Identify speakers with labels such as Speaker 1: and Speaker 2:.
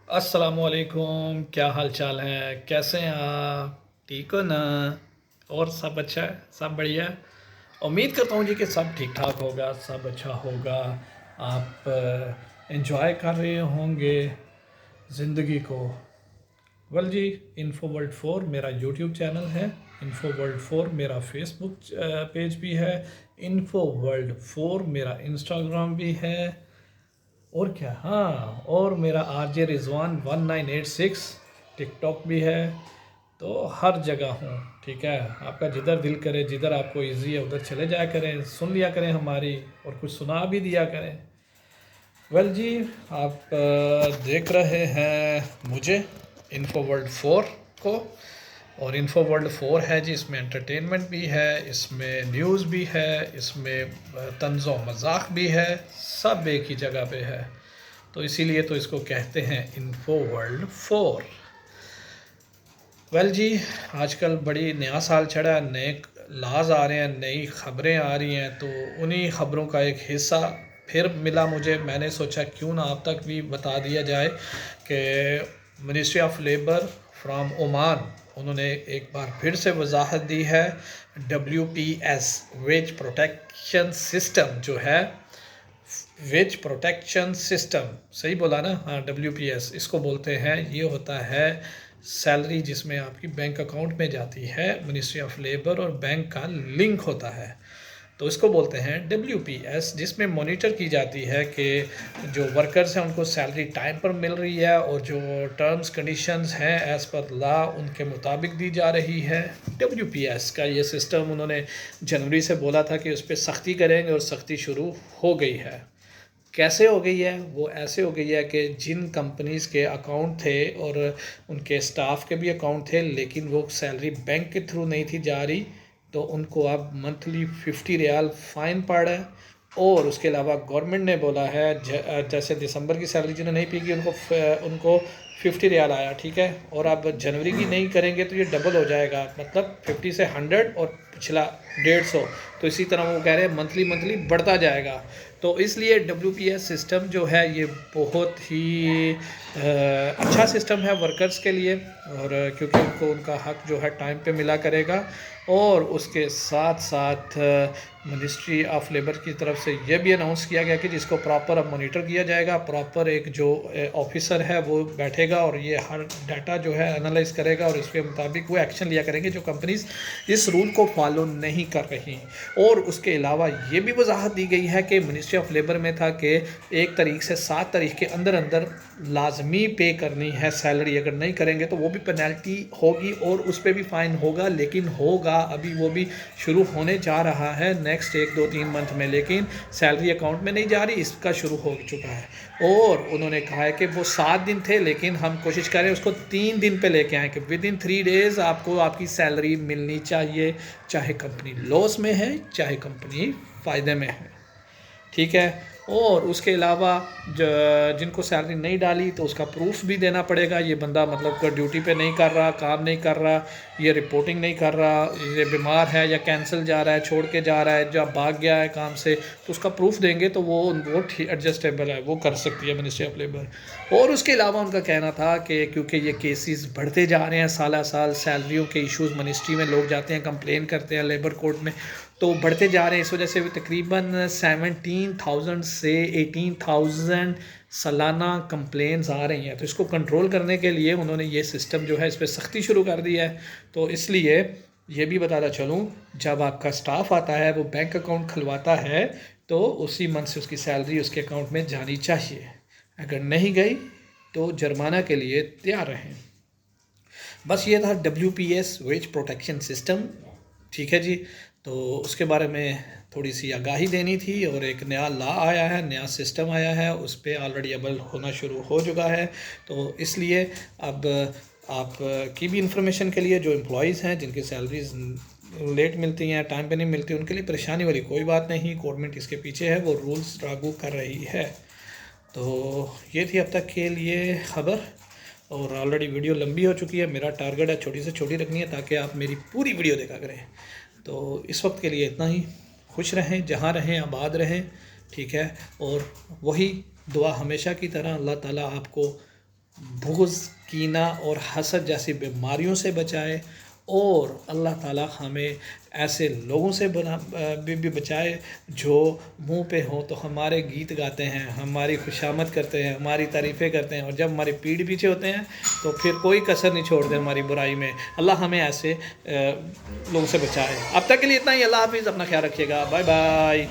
Speaker 1: अस्सलामुअलैकुम, क्या हाल चाल है? कैसे हैं आप? ठीक हो ना? और सब अच्छा है? सब बढ़िया है? उम्मीद करता हूँ जी कि सब ठीक ठाक होगा, सब अच्छा होगा। आप एंजॉय कर रहे होंगे ज़िंदगी को। वेल जी, इन्फो वर्ल्ड 4 मेरा यूट्यूब चैनल है। इन्फो वर्ल्ड 4 मेरा फेसबुक पेज भी है। इन्फो वर्ल्ड 4 मेरा इंस्टाग्राम भी है। और क्या, हाँ, और मेरा RJ रिजवान 1986 टिकटॉक भी है। तो हर जगह हूँ। ठीक है, आपका जिधर दिल करे, जिधर आपको इजी है उधर चले जाया करें, सुन लिया करें हमारी, और कुछ सुना भी दिया करें। वेल जी, आप देख रहे हैं मुझे, इन्फो वर्ल्ड 4 को। और इन्फो वर्ल्ड 4 है जी, इसमें एंटरटेनमेंट भी है, इसमें न्यूज़ भी है, इसमें तंज़ो मजाक भी है, सब एक ही जगह पे है। तो इसीलिए तो इसको कहते हैं इन्फो वर्ल्ड 4। वेल जी, आजकल बड़ी नया साल चढ़ा है, नए लाज आ रहे हैं, नई ख़बरें आ रही हैं, तो उन्हीं ख़बरों का एक हिस्सा फिर मिला मुझे। मैंने सोचा क्यों ना आप तक भी बता दिया जाए कि ministry of labour from Oman, उन्होंने एक बार फिर से वजाहत दी है। WPS वेज प्रोटेक्शन सिस्टम जो है, वेज प्रोटेक्शन सिस्टम, सही बोला ना? हाँ, WPS इसको बोलते हैं। ये होता है सैलरी जिसमें आपकी बैंक अकाउंट में जाती है, मिनिस्ट्री ऑफ लेबर और बैंक का लिंक होता है, तो इसको बोलते हैं WPS, जिसमें मॉनिटर की जाती है कि जो वर्कर्स हैं उनको सैलरी टाइम पर मिल रही है, और जो टर्म्स कंडीशंस हैं एज़ पर लॉ उनके मुताबिक दी जा रही है। WPS का ये सिस्टम उन्होंने जनवरी से बोला था कि उस पर सख्ती करेंगे, और सख्ती शुरू हो गई है। कैसे हो गई है? वो ऐसे हो गई है कि जिन कंपनीज़ के अकाउंट थे और उनके स्टाफ के भी अकाउंट थे, लेकिन वो सैलरी बैंक के थ्रू नहीं थी जा रही, तो उनको अब मंथली 50 रियाल फ़ाइन पड़ रहा है। और उसके अलावा गवर्नमेंट ने बोला है, जैसे दिसंबर की सैलरी जिन्हें नहीं पी उनको उनको 50 रियाल आया, ठीक है, और आप जनवरी की नहीं करेंगे तो ये डबल हो जाएगा, मतलब 50 से 100 और पिछला 150। तो इसी तरह वो कह रहे हैं मंथली मंथली बढ़ता जाएगा। तो इसलिए WPS सिस्टम जो है ये बहुत ही अच्छा सिस्टम है वर्कर्स के लिए, और क्योंकि उनको उनका हक जो है टाइम पे मिला करेगा। और उसके साथ साथ मिनिस्ट्री ऑफ लेबर की तरफ से ये भी अनाउंस किया गया कि जिसको प्रॉपर अब मॉनिटर किया जाएगा, प्रॉपर एक जो ऑफिसर है वो बैठेगा और ये हर डाटा जो है एनालाइज करेगा, और इसके मुताबिक वो एक्शन लिया करेंगे जो कंपनीज इस रूल को फॉलो नहीं कर रही। और उसके अलावा ये भी वजाहत दी गई है कि मिनिस्ट्री ऑफ लेबर में था कि 1 तारीख से 7 तारीख के अंदर अंदर लाजमी पे करनी है सैलरी, अगर नहीं करेंगे तो वो भी पेनल्टी होगी और उस पर भी फ़ाइन होगा, लेकिन होगा अभी वो भी शुरू होने जा रहा है नेक्स्ट 1 2 3 मंथ में, लेकिन सैलरी अकाउंट में नहीं जा रही, इसका शुरू हो चुका है। और उन्होंने कहा है कि वो 7 दिन थे, लेकिन हम कोशिश करें उसको 3 दिन पे लेके आएँ कि विद इन 3 डेज़ आपको आपकी सैलरी मिलनी चाहिए, चाहे कंपनी लॉस में है चाहे कंपनी फ़ायदे में है, ठीक है। और उसके अलावा जिनको सैलरी नहीं डाली तो उसका प्रूफ भी देना पड़ेगा। ये बंदा मतलब कि ड्यूटी पे नहीं कर रहा, काम नहीं कर रहा, ये रिपोर्टिंग नहीं कर रहा, ये बीमार है या कैंसिल जा रहा है, छोड़ के जा रहा है, जब भाग गया है काम से, तो उसका प्रूफ देंगे तो वो एडजस्टेबल है, वो कर सकती है मिनिस्ट्री ऑफ लेबर। और उसके अलावा उनका कहना था कि क्योंकि ये केसेस बढ़ते जा रहे हैं साल साल, सैलरियों के इश्यूज़ मिनिस्ट्री में लोग जाते हैं कंप्लेन करते हैं लेबर कोर्ट में, तो बढ़ते जा रहे हैं, इस वजह से तकरीबन 17,000 से 18,000 सालाना कंप्लेंट्स आ रही हैं। तो इसको कंट्रोल करने के लिए उन्होंने ये सिस्टम जो है इस पर सख्ती शुरू कर दी है। तो इसलिए ये भी बताता चलूँ, जब आपका स्टाफ आता है वो बैंक अकाउंट खुलवाता है तो उसी मंथ से उसकी सैलरी उसके अकाउंट में जानी चाहिए, अगर नहीं गई तो जुर्माना के लिए तैयार रहें। बस ये था WPS वेज प्रोटेक्शन सिस्टम, ठीक है जी। तो उसके बारे में थोड़ी सी आगाही देनी थी, और एक नया लॉ आया है, नया सिस्टम आया है, उस पर ऑलरेडी अमल होना शुरू हो चुका है। तो इसलिए अब आप की भी इंफॉर्मेशन के लिए, जो एम्प्लॉयज़ हैं जिनकी सैलरीज लेट मिलती हैं, टाइम पे नहीं मिलती, उनके लिए परेशानी वाली कोई बात नहीं, गवर्नमेंट इसके पीछे है, वो रूल्स लागू कर रही है। तो ये थी अब तक के लिए ख़बर, और ऑलरेडी वीडियो लंबी हो चुकी है। मेरा टारगेट है छोटी से छोटी रखनी है ताकि आप मेरी पूरी वीडियो देखा करें। तो इस वक्त के लिए इतना ही। खुश रहें, जहाँ रहें आबाद रहें, ठीक है। और वही दुआ हमेशा की तरह, अल्लाह ताला आपको बुग़्ज़, कीना और हसद जैसी बीमारियों से बचाए, और अल्लाह ताला हमें ऐसे लोगों से भी बचाए जो मुंह पे हों तो हमारे गीत गाते हैं, हमारी खुशामद करते हैं, हमारी तारीफ़ें करते हैं, और जब हमारी पीठ पीछे होते हैं तो फिर कोई कसर नहीं छोड़ते हमारी बुराई में। अल्लाह हमें ऐसे लोगों से बचाए। अब तक के लिए इतना ही। अल्लाह हाफ़िज़। अपना ख्याल रखिएगा। Bye bye.